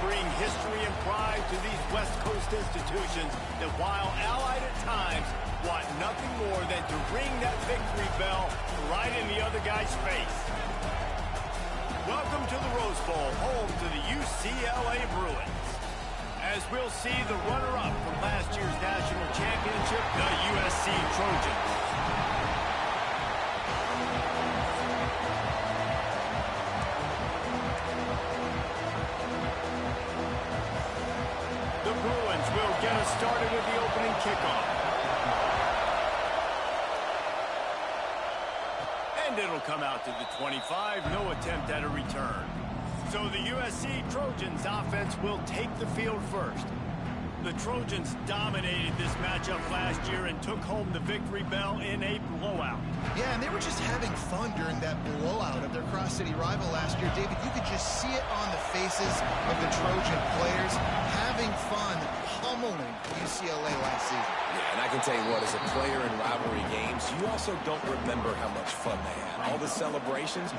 bring history and pride to these West Coast institutions that, while allied at times, want nothing more than to ring that victory bell right in the other guy's face. Welcome to the Rose Bowl, home to the UCLA Bruins. As we'll see the runner-up from last year's national championship, the USC Trojans. The Bruins will get us started with the opening kickoff. And it'll come out to the 25, no attempt at a return. So the USC Trojans offense will take the field first. The Trojans dominated this matchup last year and took home the victory bell in a blowout. Yeah, and they were just having fun during that blowout of their cross-city rival last year. David, you could just see it on the faces of the Trojan players having fun, pummeling UCLA last season. Yeah, and I can tell you what, as a player in rivalry games, you also don't remember how much fun they had. All the celebrations,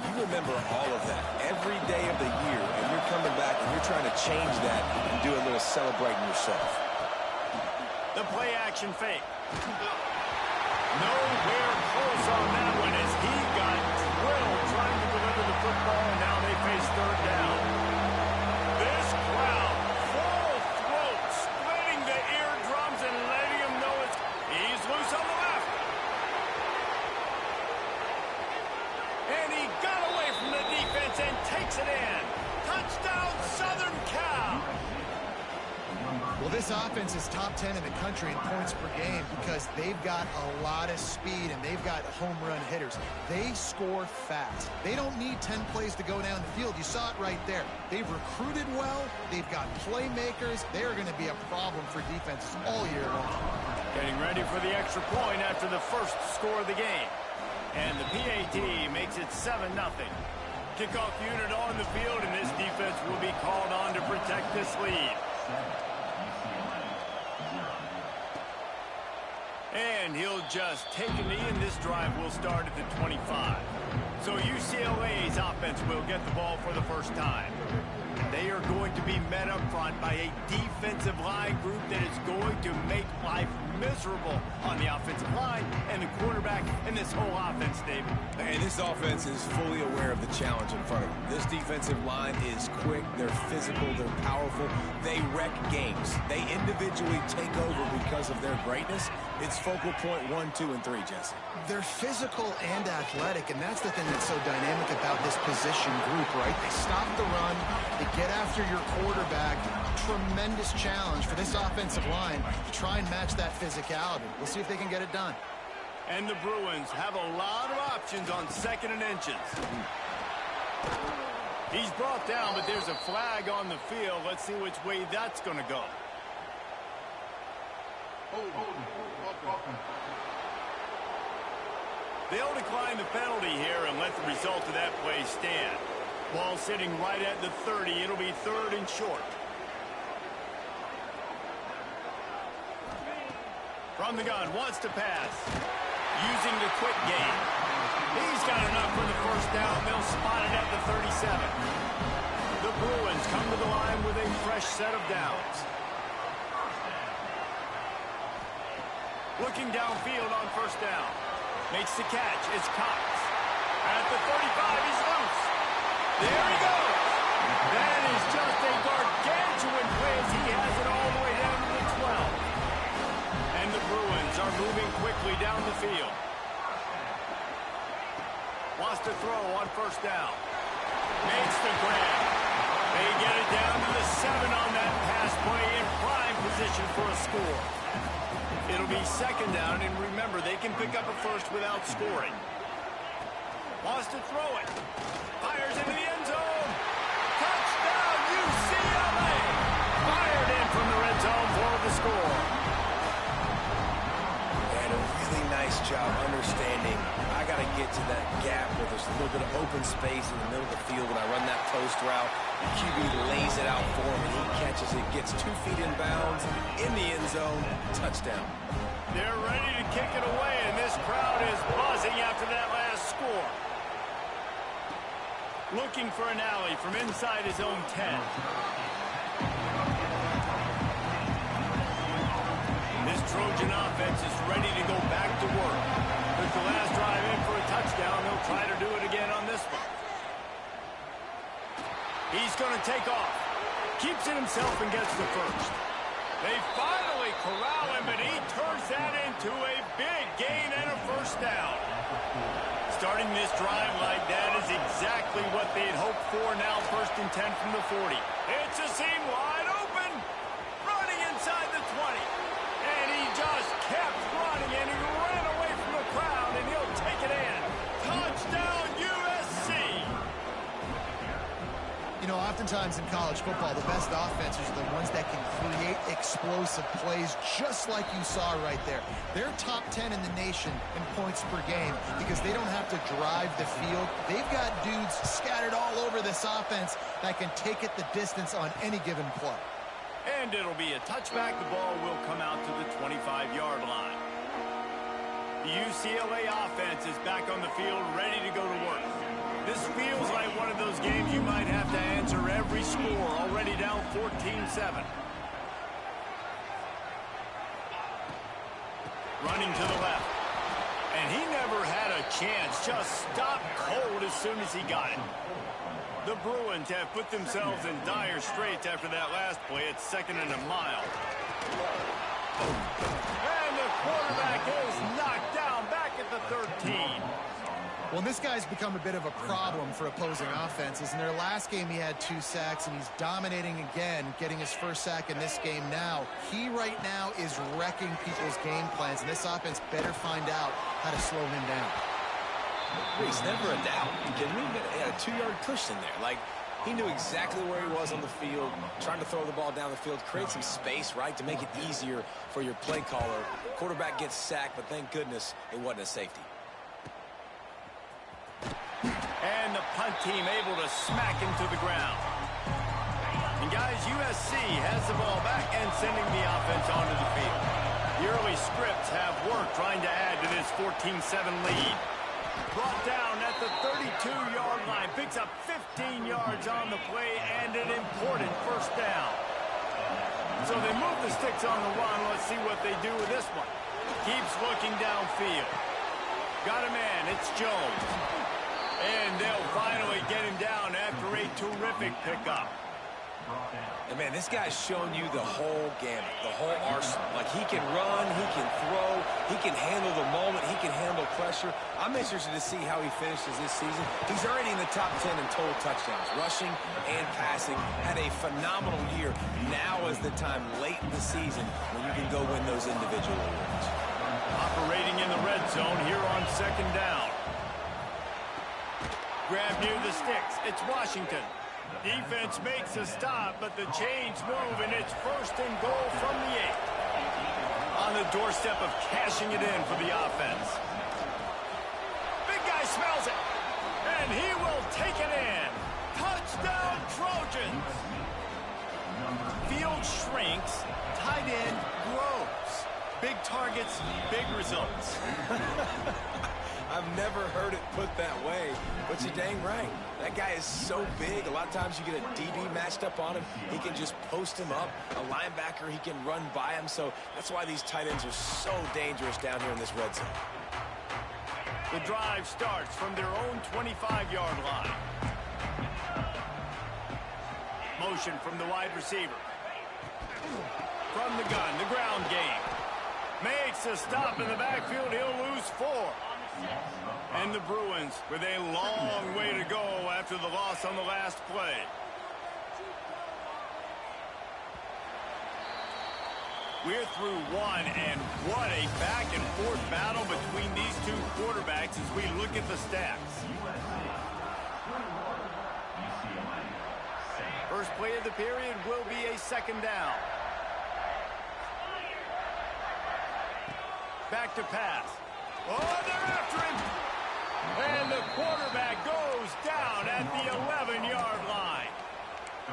you remember all of that every day of the year, and you're coming back and you're trying to change that and do a little celebrating yourself. The play action fake. Nowhere close on that one as he got drilled trying to deliver the football, and now they face third down. This crowd, full throat, splitting the eardrums and letting him know he's loose on the left. And he got away from the defense and takes it in. Touchdown, Southern Cal! Well, this offense is top 10 in the country in points per game because they've got a lot of speed and they've got home run hitters. They score fast. They don't need 10 plays to go down the field. You saw it right there. They've recruited well. They've got playmakers. They are going to be a problem for defenses all year long. Getting ready for the extra point after the first score of the game. And the PAT makes it 7-0. Kickoff unit on the field, and this defense will be called on to protect this lead. And he'll just take a knee, and this drive will start at the 25. So UCLA's offense will get the ball for the first time. They are going to be met up front by a defensive line group that is going to make life miserable on the offensive line and the quarterback and this whole offense, David. And this offense is fully aware of the challenge in front of them. This defensive line is quick, they're physical, they're powerful, they wreck games. They individually take over because of their greatness. It's focal point 1, 2, and 3, Jesse. They're physical and athletic, and that's the thing that's so dynamic about this position group, right? They stop the run, they get after your quarterback. Tremendous challenge for this offensive line to try and match that physicality. We'll see if they can get it done. And the Bruins have a lot of options on 2nd and inches. He's brought down, but there's a flag on the field. Let's see which way that's going to go. They'll decline the penalty here and let the result of that play stand. Ball sitting right at the 30. It'll be 3rd and short. From the gun, wants to pass. Using the quick game. He's got enough for the first down. They'll spot it at the 37. The Bruins come to the line with a fresh set of downs. Looking downfield on first down. Makes the catch. It's Cox. At the 35, he's loose. There he goes. That is just a gargantuan play as he has it all the way down to the 12. And the Bruins are moving quickly down the field. Wants to throw on first down. Makes the grab. They get it down to the 7 on that pass play in prime position for a score. It'll be 2nd down, and remember, they can pick up a first without scoring. Wants to throw it. Fires into the end zone. Touchdown, UCLA! Fired in from the red zone for the score. And a really nice job understanding I got to get to that gap where there's a little bit of open space in the middle of the field when I run that post route. The QB lays it out for him, and he catches it, gets 2 feet in bounds, in the end zone, touchdown. They're ready to kick it away, and this crowd is buzzing after that last score. Looking for an alley from inside his own 10. This Trojan offense is ready to go back to work. With the last drive in for a touchdown, they'll try to do it again on this one. He's going to take off. Keeps it himself and gets the first. They finally corral him, but he turns that into a big gain and a first down. Starting this drive like that is exactly what they'd hoped for. Now 1st and 10 from the 40. It's a seam wide open. Running inside the 20. And he just kept running, and he ran away from the crowd, and he'll take it in. Touchdown, USC. You know, oftentimes in college football, the best offenses are the ones that can create explosive plays, just like you saw right there. They're top 10 in the nation in points per game because they don't have to drive the field. They've got dudes scattered all over this offense that can take it the distance on any given play. And it'll be a touchback. The ball will come out to the 25-yard line. The UCLA offense is back on the field, ready to go to work. This feels like one of those games you might have to answer every score, already down 14-7. Running to the left. And he never had a chance, just stopped cold as soon as he got it. The Bruins have put themselves in dire straits after that last play. It's 2nd and a mile. And the quarterback is knocked down back at the 13. Well, this guy's become a bit of a problem for opposing offenses. In their last game, he had 2 sacks, and he's dominating again, getting his first sack in this game now. He right now is wrecking people's game plans, and this offense better find out how to slow him down. Reese, never a doubt. You kidding me? He had a 2-yard cushion there. Like, he knew exactly where he was on the field, trying to throw the ball down the field, create some space, right, to make it easier for your play caller. Quarterback gets sacked, but thank goodness it wasn't a safety. And the punt team able to smack him to the ground. And guys, USC has the ball back and sending the offense onto the field. The early scripts have worked trying to add to this 14-7 lead. Brought down at the 32-yard line. Picks up 15 yards on the play and an important first down. So they move the sticks on the run. Let's see what they do with this one. Keeps looking downfield. Got a man. It's Jones. And they'll finally get him down after a terrific pickup. And, man, this guy's shown you the whole gamut, the whole arsenal. Like, he can run, he can throw, he can handle the moment, he can handle pressure. I'm interested to see how he finishes this season. He's already in the top 10 in total touchdowns, rushing and passing. Had a phenomenal year. Now is the time late in the season when you can go win those individual awards. Operating in the red zone here on 2nd down. Grab near the sticks. It's Washington. Defense makes a stop, but the chains move, and it's 1st and goal from the 8. On the doorstep of cashing it in for the offense. Big guy smells it, and he will take it in. Touchdown, Trojans. Field shrinks, tight end grows. Big targets, big results. I've never heard it put that way, but you're dang right. That guy is so big. A lot of times you get a DB matched up on him. He can just post him up. A linebacker, he can run by him. So that's why these tight ends are so dangerous down here in this red zone. The drive starts from their own 25-yard line. Motion from the wide receiver. From the gun, the ground game. Makes a stop in the backfield. He'll lose 4. And the Bruins with a long way to go after the loss on the last play. We're through one, and what a back-and-forth battle between these two quarterbacks as we look at the stats. First play of the period will be a 2nd down. Back to pass. Oh, they're after him. And the quarterback goes down at the 11-yard line.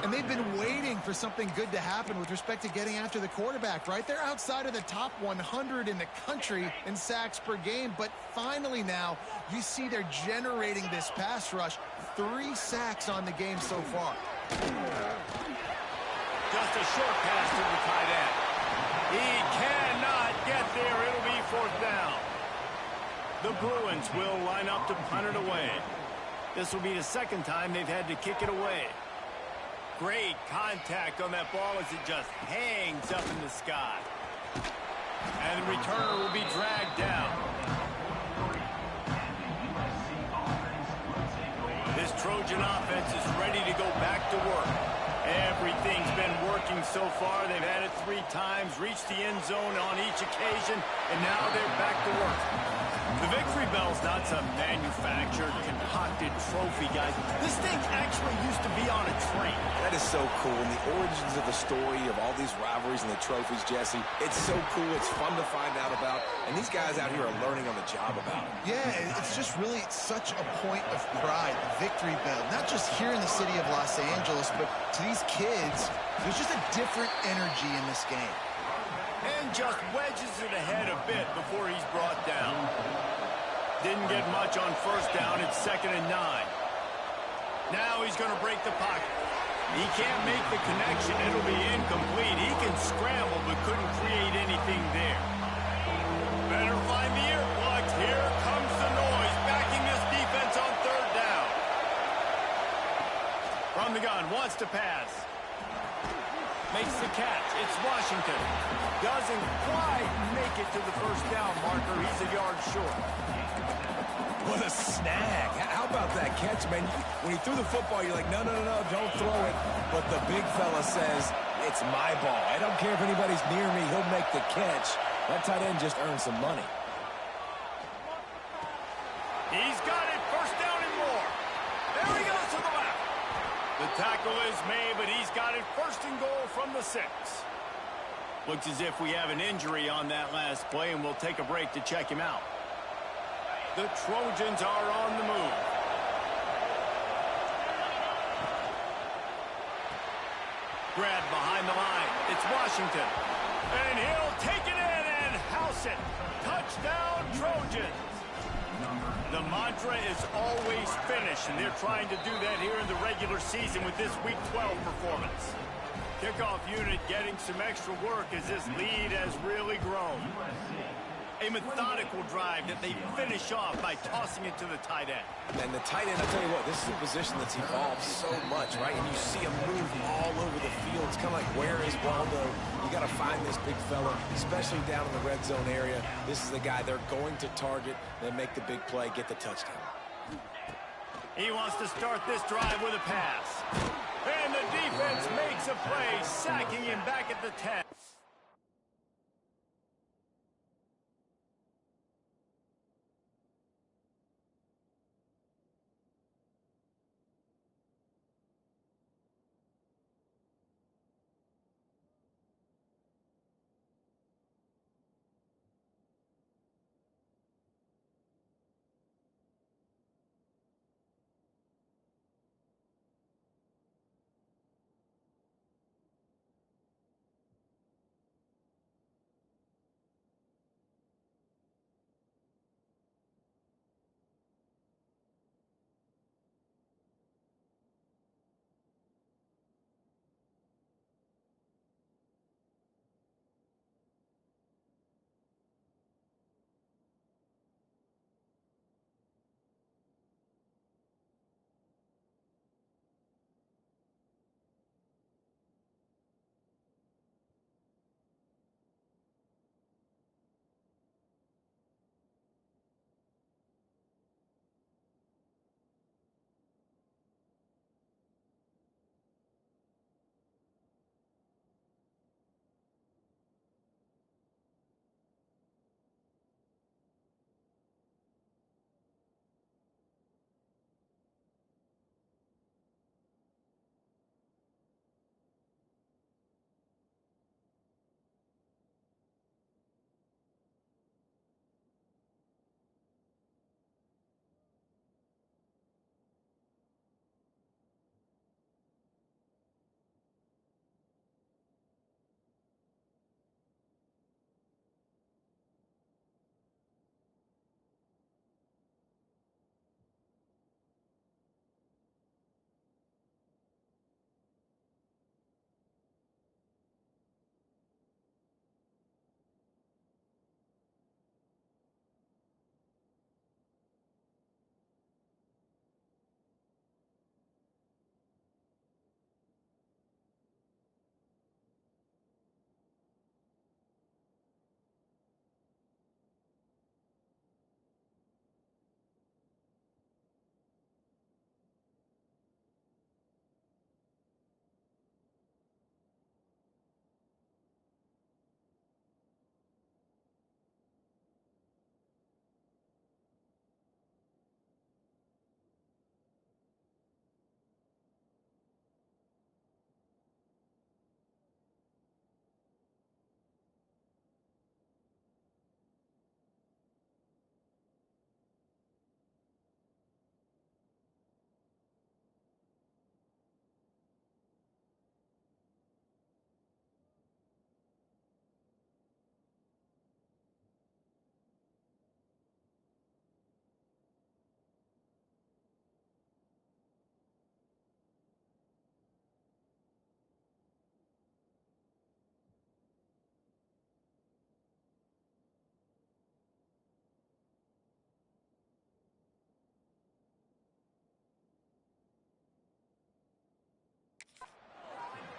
And they've been waiting for something good to happen with respect to getting after the quarterback, right? They're outside of the top 100 in the country in sacks per game, but finally now you see they're generating this pass rush. 3 sacks on the game so far. Just a short pass to the tight end. He cannot get there. It'll be 4th down. The Bruins will line up to punt it away. This will be the 2nd time they've had to kick it away. Great contact on that ball as it just hangs up in the sky. And the returner will be dragged down. This Trojan offense is ready to go back to work. Everything's been working so far. They've had it 3 times, reached the end zone on each occasion, and now they're back to work. The Victory Bell's not some manufactured, concocted trophy, guys. This thing actually used to be on a train. That is so cool. And the origins of the story of all these rivalries and the trophies, Jesse, it's so cool. It's fun to find out about. And these guys out here are learning on the job about it. Yeah, it's just really such a point of pride, the Victory Bell. Not just here in the city of Los Angeles, but to these kids, there's just a different energy in this game. And just wedges it ahead a bit before he's brought down. Didn't get much on 1st down. It's 2nd and 9. Now he's going to break the pocket. He can't make the connection. It'll be incomplete. He can scramble but couldn't create anything there. Better find the earplugs. Here comes the noise, backing this defense on 3rd down. From the gun, wants to pass. Makes the catch. It's Washington. Doesn't quite make it to the 1st down marker. He's a yard short. What a snag. How about that catch, man? When he threw the football, you're like, no, don't throw it. But the big fella says, it's my ball. I don't care if anybody's near me. He'll make the catch. That tight end just earned some money. He's got it. 1st down and more. There he goes to the left. The tackle is made, but he's got it 1st and goal from the 6. Looks as if we have an injury on that last play, and we'll take a break to check him out. The Trojans are on the move. Grab behind the line. It's Washington. And he'll take it in and house it. Touchdown, Trojans. The mantra is always finish, and they're trying to do that here in the regular season with this Week 12 performance. Kickoff unit getting some extra work as this lead has really grown. A methodical drive that they finish off by tossing it to the tight end. And the tight end, I'll tell you what, this is a position that's evolved so much, right? And you see him move all over the field. It's kind of like, where is Waldo? You got to find this big fella, especially down in the red zone area. This is the guy they're going to target, then make the big play, get the touchdown. He wants to start this drive with a pass. And the defense makes a play, sacking him back at the 10.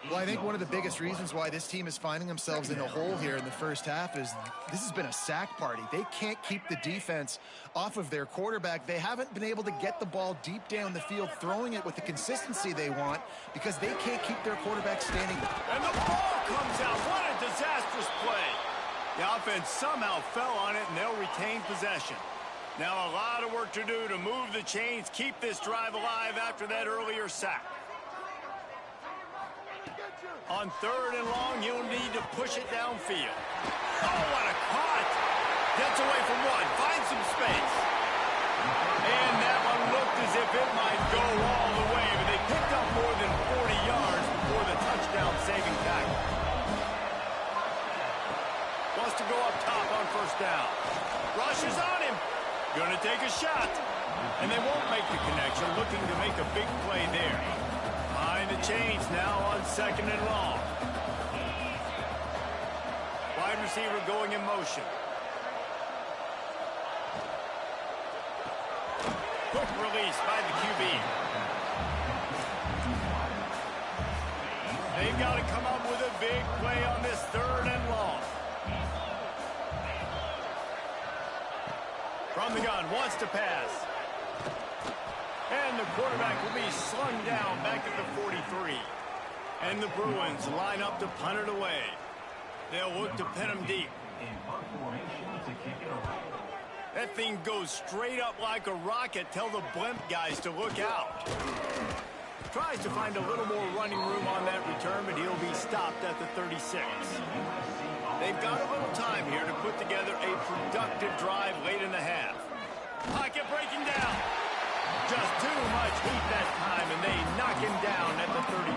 Well, I think one of the biggest reasons why this team is finding themselves in a hole here in the first half is this has been a sack party. They can't keep the defense off of their quarterback. They haven't been able to get the ball deep down the field, throwing it with the consistency they want because they can't keep their quarterback standing. And the ball comes out. What a disastrous play. The offense somehow fell on it, and they'll retain possession. Now a lot of work to do to move the chains, keep this drive alive after that earlier sack. On 3rd and long, you'll need to push it downfield. Oh, what a caught! Gets away from one, finds some space. And that one looked as if it might go all the way, but they picked up more than 40 yards before the touchdown-saving tackle. Wants to go up top on 1st down. Rushes on him. Gonna take a shot. And they won't make the connection, looking to make a big play there. Behind the chains now on 2nd and long. Wide receiver going in motion. Quick release by the QB. They've got to come up with a big play on this 3rd and long. From the gun, wants to pass. And the quarterback will be slung down back at the 43. And the Bruins line up to punt it away. They'll look to pin him deep. That thing goes straight up like a rocket. Tell the blimp guys to look out. Tries to find a little more running room on that return, but he'll be stopped at the 36. They've got a little time here to put together a productive drive late in the half. Pocket breaking down. Just too much heat that time, and they knock him down at the 31.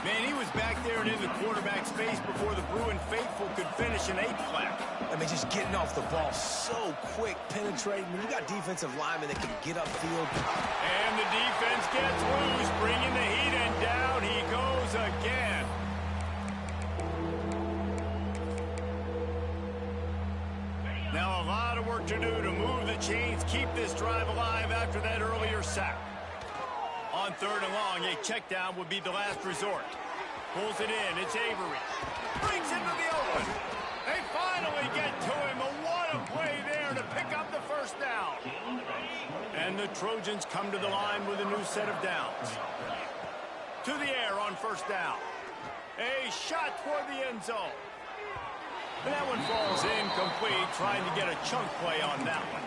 Man, he was back there and in the quarterback's face before the Bruin faithful could finish an 8-flat. I mean, just getting off the ball so quick, penetrating. You got defensive linemen that can get upfield. And the defense gets loose, bringing the heat, and down he goes again. Now a lot of work to do to move the chains, keep this drive alive after that earlier sack. On 3rd and long, a check down would be the last resort. Pulls it in, it's Avery. Brings into the open. They finally get to him, but what a play there to pick up the 1st down. And the Trojans come to the line with a new set of downs. To the air on 1st down. A shot toward the end zone. And that one falls incomplete, trying to get a chunk play on that one.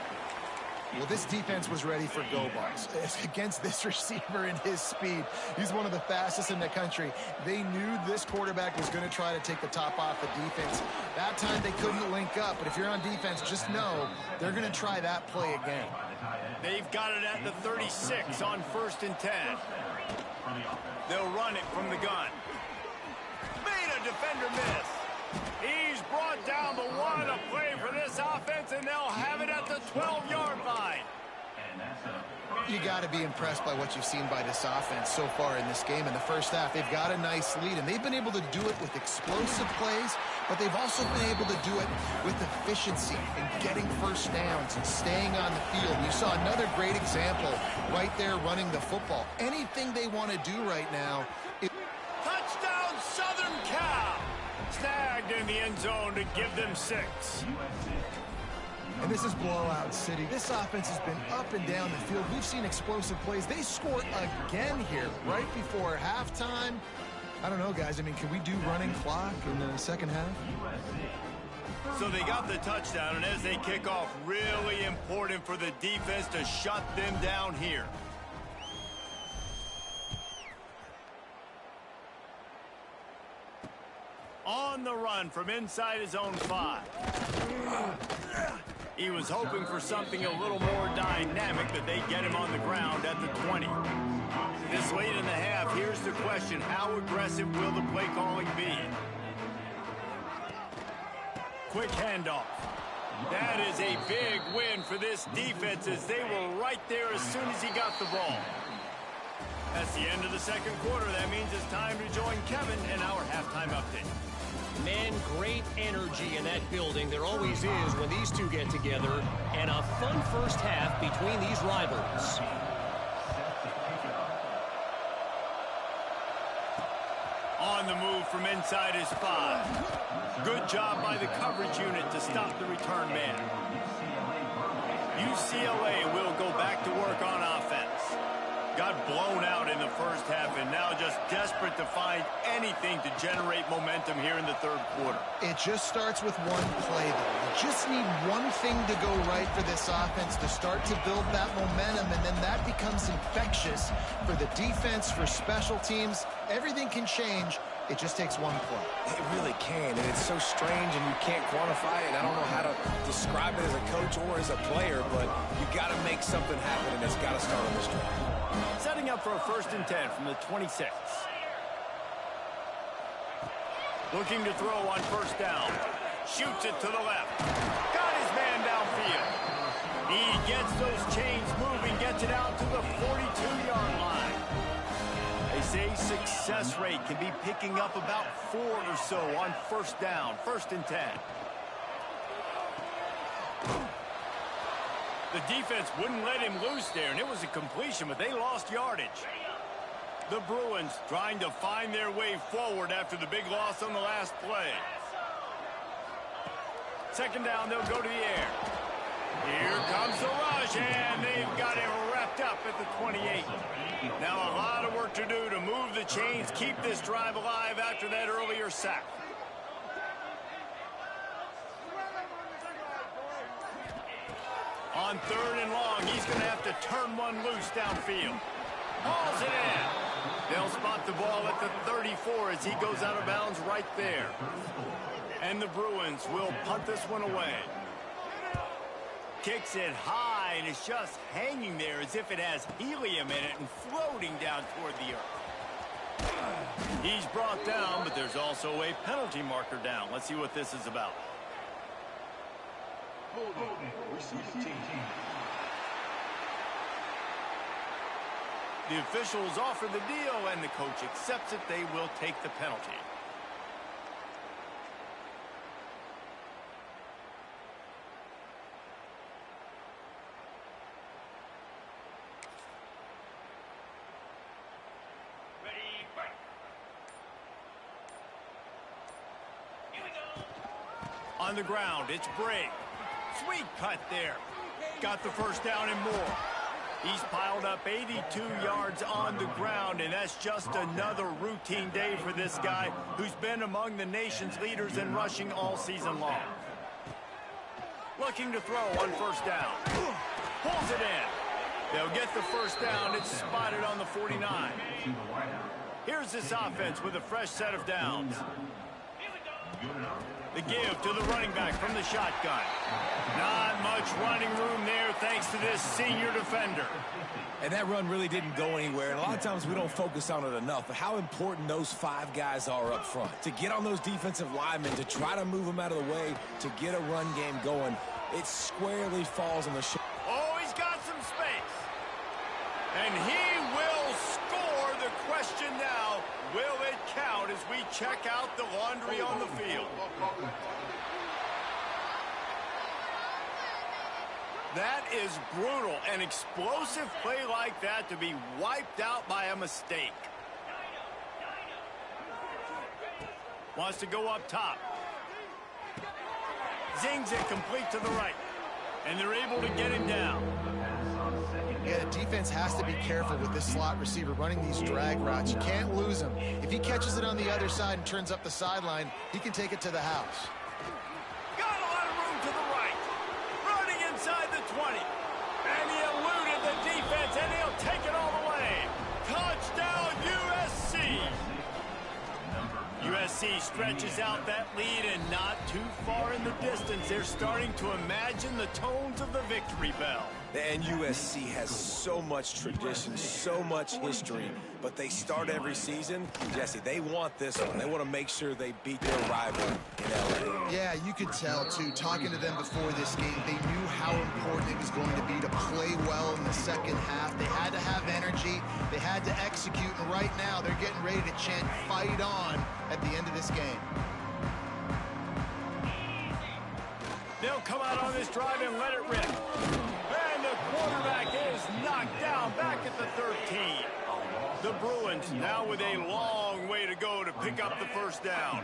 Well, this defense was ready for go balls. Against this receiver and his speed, he's one of the fastest in the country. They knew this quarterback was going to try to take the top off the defense. That time they couldn't link up, but if you're on defense, just know they're going to try that play again. They've got it at the 36 on 1st and 10. They'll run it from the gun. Made a defender miss. He's brought down, but what a play for this offense, and they'll have it at the 12-yard line. You got to be impressed by what you've seen by this offense so far in this game. In the first half, they've got a nice lead, and they've been able to do it with explosive plays, but they've also been able to do it with efficiency and getting 1st downs and staying on the field. You saw another great example right there running the football. Anything they want to do right now is... Touchdown, Southern Cal! Snagged in the end zone to give them 6. And this is blowout city. This offense has been up and down the field. We've seen explosive plays. They scored again here right before halftime. I don't know, guys. I mean, can we do running clock in the 2nd half? So they got the touchdown, and as they kick off, really important for the defense to shut them down here. On the run from inside his own 5. He was hoping for something a little more dynamic, but they get him on the ground at the 20. This late in the half, here's the question: how aggressive will the play calling be? Quick handoff. That is a big win for this defense, as they were right there as soon as he got the ball. That's the end of the 2nd quarter. That means it's time to join Kevin in our halftime update. Man, great energy in that building. There always is when these two get together. And a fun first half between these rivals. from inside his 5. Good job by the coverage unit to stop the return man. UCLA will go back to work on offense. Got blown out in the first half and now just desperate to find anything to generate momentum here in the third quarter. It just starts with one play, though. You just need one thing to go right for this offense to start to build that momentum, and then that becomes infectious for the defense, for special teams. Everything can change. It just takes one play. It really can, and it's so strange, and you can't quantify it. I don't know how to describe it as a coach or as a player, but you got to make something happen, and it's got to start on this drive. Setting up for a 1st and 10 from the 26. Looking to throw on 1st down. Shoots it to the left. Got his man downfield. He gets those chains moving, gets it out to the 42-yard line. They say success rate can be picking up about 4 or so on 1st down, 1st and 10. The defense wouldn't let him loose there, and it was a completion, but they lost yardage. The Bruins trying to find their way forward after the big loss on the last play. 2nd down, they'll go to the air. Here comes the rush, and they've got it wrapped up at the 28. Now a lot of work to do to move the chains, keep this drive alive after that earlier sack. On 3rd and long, he's going to have to turn one loose downfield. Hauls it in. They'll spot the ball at the 34 as he goes out of bounds right there. And the Bruins will punt this one away. Kicks it high, and it's just hanging there as if it has helium in it and floating down toward the earth. He's brought down, but there's also a penalty marker down. Let's see what this is about. The officials offer the deal, and the coach accepts it. They will take the penalty. On the ground, it's Brake. Sweet cut there. Got the 1st down and more. He's piled up 82 yards on the ground, and that's just another routine day for this guy who's been among the nation's leaders in rushing all season long. Looking to throw on 1st down. Pulls it in. They'll get the 1st down. It's spotted on the 49. Here's this offense with a fresh set of downs. The give to the running back from the shotgun. Not much running room there thanks to this senior defender. And that run really didn't go anywhere. And a lot of times we don't focus on it enough, but how important those 5 guys are up front. To get on those defensive linemen, to try to move them out of the way, to get a run game going, it squarely falls on the shoulder. Oh, he's got some space. And he will score. The question now, will it count as we check out the laundry on the field? That is brutal. An explosive play like that to be wiped out by a mistake. Wants to go up top. Zings it complete to the right. And they're able to get him down. Yeah, the defense has to be careful with this slot receiver running these drag routes. You can't lose him. If he catches it on the other side and turns up the sideline, he can take it to the house. Got a lot of room to the right. Running inside the 20. And he eluded the defense, and he'll take it all the way. Touchdown, USC. USC stretches out that lead, and not too far in the distance. They're starting to imagine the tones of the victory bell. And USC has so much tradition, so much history, but they start every season. Jesse, they want this one. They want to make sure they beat their rival in LA. Yeah, you could tell, too, talking to them before this game, they knew how important it was going to be to play well in the second half. They had to have energy. They had to execute, and right now they're getting ready to chant "fight on" at the end of this game. They'll come out on this drive and let it rip. And the quarterback is knocked down back at the 13. The Bruins now with a long way to go to pick up the first down.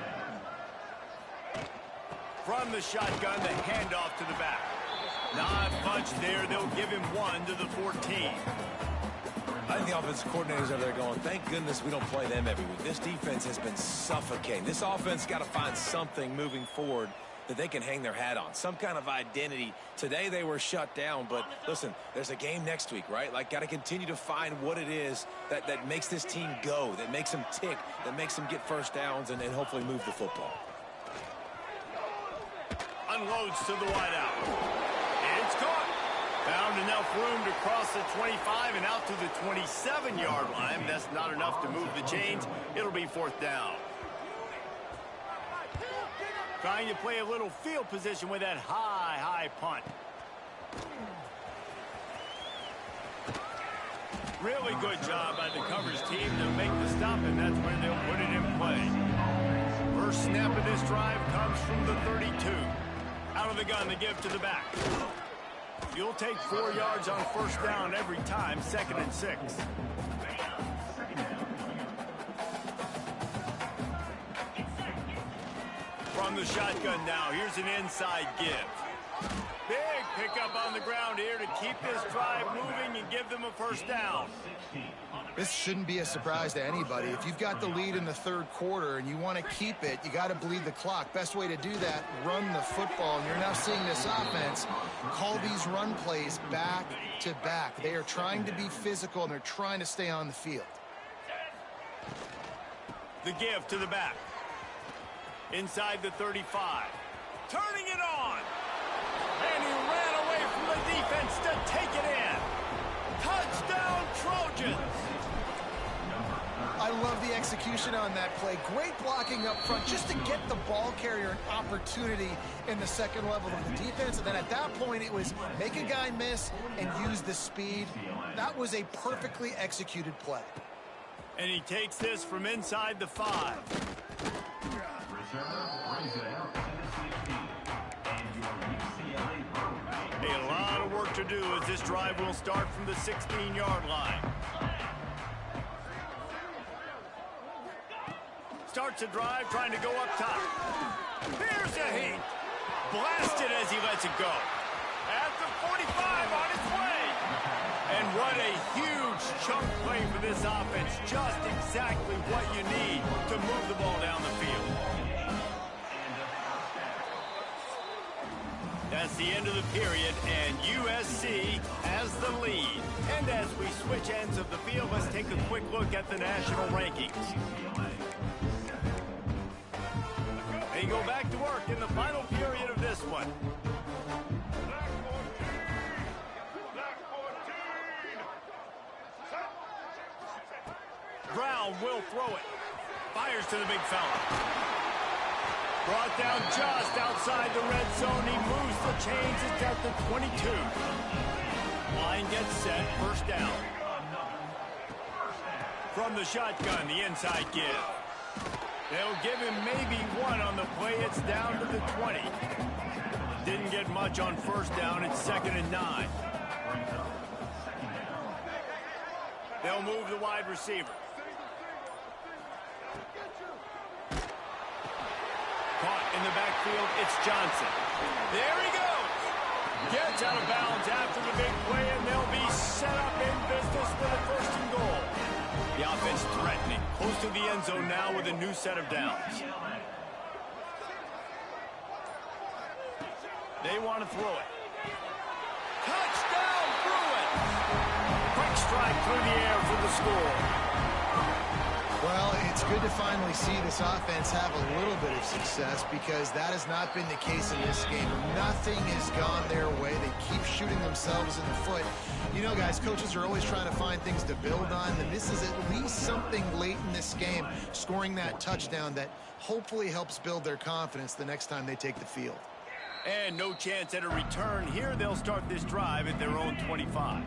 From the shotgun, the handoff to the back. Not much there. They'll give him 1 to the 14. I think the offensive coordinators over there going, thank goodness we don't play them every week. This defense has been suffocating. This offense got to find something moving forward that they can hang their hat on, some kind of identity. Today they were shut down, but listen, there's a game next week, right? Like, got to continue to find what it is that makes this team go, that makes them tick, that makes them get first downs and hopefully move the football. Unloads to the wideout. It's caught. Found enough room to cross the 25 and out to the 27-yard line. That's not enough to move the chains. It'll be 4th down. Trying to play a little field position with that high punt. Really good job by the coverage team to make the stop, and that's where they'll put it in play. First snap of this drive comes from the 32. Out of the gun, the give to the back. You'll take 4 yards on first down every time, 2nd and 6. From the shotgun now, here's an inside give. Big pickup on the ground here to keep this drive moving and give them a first down. This shouldn't be a surprise to anybody. If you've got the lead in the 3rd quarter and you want to keep it, you got to bleed the clock. Best way to do that, run the football. And you're now seeing this offense call these run plays back to back. They are trying to be physical and they're trying to stay on the field. The give to the back. Inside the 35. Turning it on. And he ran away from the defense to take it in. Touchdown, Trojans. I love the execution on that play. Great blocking up front just to get the ball carrier an opportunity in the 2nd level of the defense. And then at that point, it was make a guy miss and use the speed. That was a perfectly executed play. And he takes this from inside the 5. A lot of work to do as this drive will start from the 16-yard line. Starts a drive trying to go up top. Here's a heat. Blasted as he lets it go. At the 45 on its way. And what a huge chunk play for this offense. Just exactly what you need to move the ball down the field. That's the end of the period, and USC has the lead. And as we switch ends of the field, let's take a quick look at the national rankings. They go back to work in the final period of this one. Brown will throw it. Fires to the big fella. Brought down just outside the red zone. He moves the chains. It's at the 22. Line gets set. First down. From the shotgun, the inside give. They'll give him maybe 1 on the play. It's down to the 20. Didn't get much on first down. It's 2nd and 9. They'll move the wide receiver. Caught in the backfield, it's Johnson. There he goes. Gets out of bounds after the big play, and they'll be set up in business with a 1st and goal. The offense threatening, close to the end zone now with a new set of downs. They want to throw it. Touchdown, Bruins! Quick strike through the air for the score. Well, it's good to finally see this offense have a little bit of success because that has not been the case in this game. Nothing has gone their way. They keep shooting themselves in the foot. You know, guys, coaches are always trying to find things to build on, and this is at least something late in this game, scoring that touchdown that hopefully helps build their confidence the next time they take the field. And no chance at a return. Here they'll start this drive at their own 25.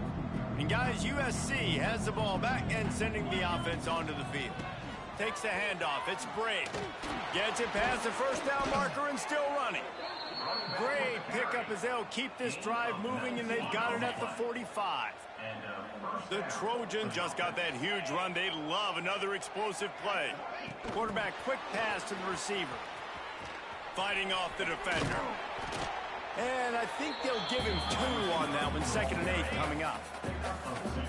And guys, USC has the ball back and sending the offense onto the field. Takes the handoff. It's Brave. Gets it past the first down marker and still running. Great pickup as they'll keep this drive moving, and they've got it at the 45. The Trojans just got that huge run. They love another explosive play. Quarterback, quick pass to the receiver. Fighting off the defender. And I think they'll give him 2 on that one. 2nd and 8 coming up.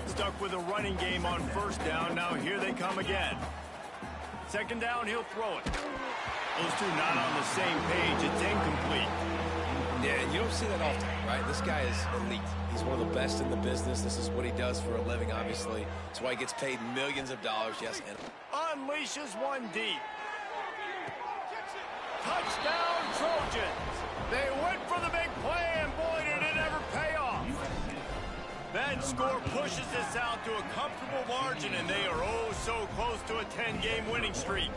Stuck with a running game on 1st down. Now here they come again. 2nd down, he'll throw it. Those two not on the same page. It's incomplete. Yeah, and you don't see that often, right? This guy is elite. He's one of the best in the business. This is what he does for a living, obviously. That's why he gets paid millions of dollars, yes. And unleashes one deep. Touchdown, Trojans. They went for the big play, and boy, did it ever pay off. That score pushes us out to a comfortable margin, and they are oh so close to a 10-game winning streak.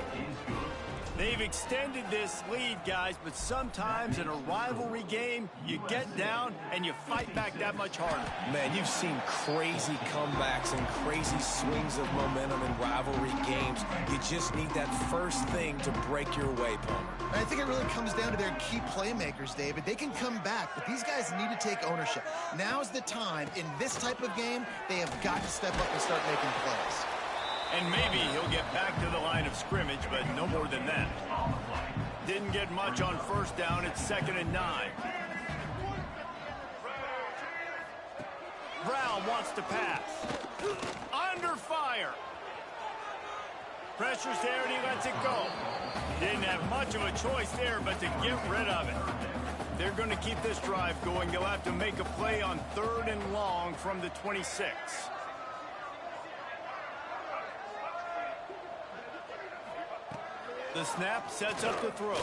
They've extended this lead, guys, but sometimes in a rivalry game, you get down and you fight back that much harder. Man, you've seen crazy comebacks and crazy swings of momentum in rivalry games. You just need that first thing to break your way, Palmer. I think it really comes down to their key playmakers, David. They can come back, but these guys need to take ownership. Now's the time. In this type of game, they have got to step up and start making plays. And maybe he'll get back to the line of scrimmage, but no more than that. Didn't get much on 1st down. It's 2nd and 9. Brown wants to pass. Under fire. Pressure's there, and he lets it go. Didn't have much of a choice there, but to get rid of it. They're going to keep this drive going. They'll have to make a play on 3rd and long from the 26. The snap sets up the throw.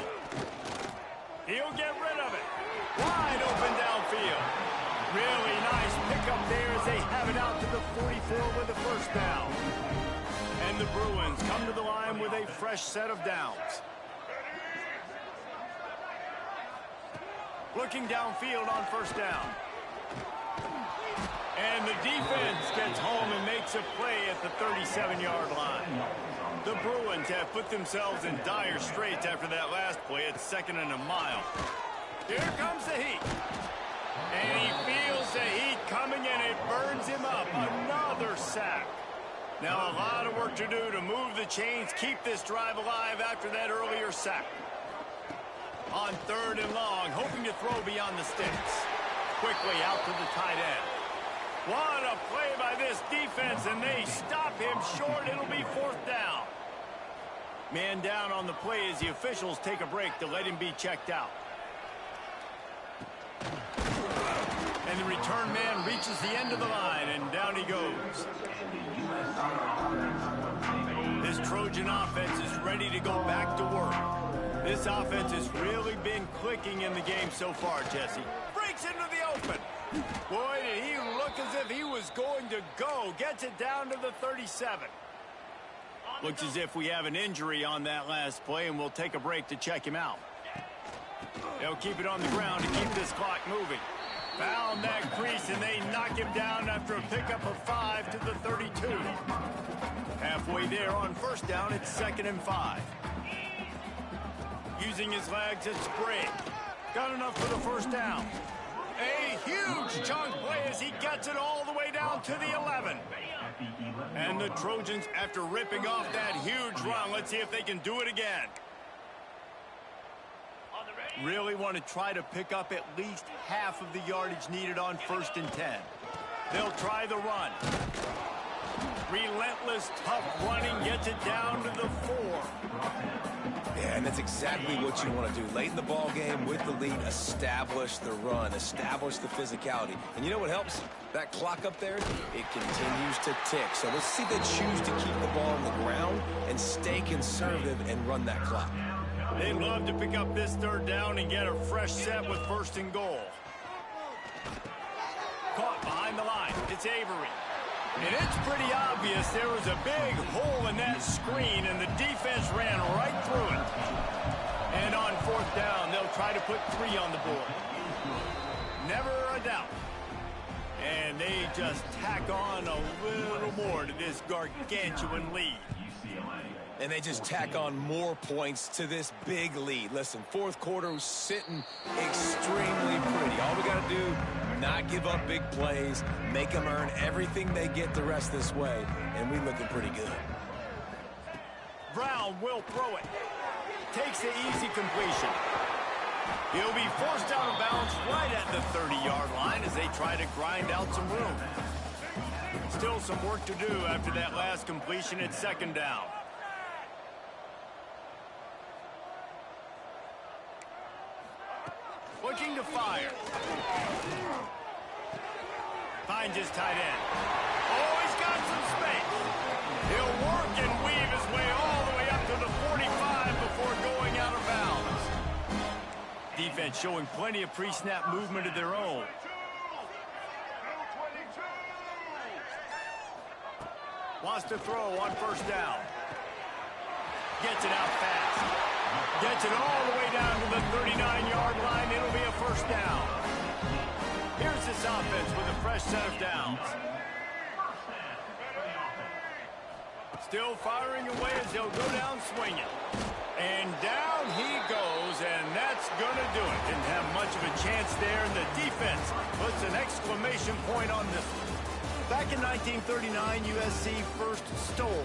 He'll get rid of it. Wide open downfield. Really nice pickup there as they have it out to the 44 with the 1st down. And the Bruins come to the line with a fresh set of downs. Looking downfield on 1st down. And the defense gets home and makes a play at the 37-yard line. The Bruins have put themselves in dire straits after that last play. It's 2nd and a mile. Here comes the heat. And he feels the heat coming, and it burns him up. Another sack. Now a lot of work to do to move the chains, keep this drive alive after that earlier sack. On 3rd and long, hoping to throw beyond the sticks. Quickly out to the tight end. What a play by this defense, and they stop him short. It'll be 4th down. Man down on the play as the officials take a break to let him be checked out. And the return man reaches the end of the line, and down he goes. This Trojan offense is ready to go back to work. This offense has really been clicking in the game so far, Jesse. Breaks into the open. Boy, did he look as if he was going to go. Gets it down to the 37. Looks as if we have an injury on that last play, and we'll take a break to check him out. They'll keep it on the ground to keep this clock moving. Found that crease, and they knock him down after a pickup of 5 to the 32. Halfway there on 1st down, it's 2nd and 5. Using his legs, it's Sprague. Got enough for the 1st down. A huge chunk play as he gets it all the way down to the 11. And the Trojans, after ripping off that huge run, let's see if they can do it again. Really want to try to pick up at least half of the yardage needed on 1st and 10. They'll try the run. Relentless, tough running gets it down to the 4. Yeah, and that's exactly what you want to do. Late in the ball game with the lead, establish the run, establish the physicality. And you know what helps? That clock up there, it continues to tick. So let's see if they choose to keep the ball on the ground and stay conservative and run that clock. They'd love to pick up this 3rd down and get a fresh set with 1st and goal. Caught behind the line. It's Avery. And it's pretty obvious there was a big hole in that screen, and the defense ran right through it. And on 4th down, they'll try to put 3 on the board. Never a doubt. And they just tack on a little more to this gargantuan lead. And they just tack on more points to this big lead. Listen, 4th quarter was sitting extremely pretty. All we got to do not give up big plays, make them earn everything they get the rest this way, and we're looking pretty good. Brown will throw it. Takes the easy completion. He'll be forced out of bounds right at the 30-yard line as they try to grind out some room. Still some work to do after that last completion at second down. Looking to fire. Finds his tight end. Oh, he's got some space. He'll work and weave his way all the way up to the 45 before going out of bounds. Defense showing plenty of pre-snap movement of their own. Wants to throw on first down. Gets it out fast. Gets it all the way down to the 39-yard line. It'll be a first down. Here's this offense with a fresh set of downs. Still firing away as he'll go down swinging. And down he goes, and that's going to do it. Didn't have much of a chance there, and the defense puts an exclamation point on this one. Back in 1939, USC first stole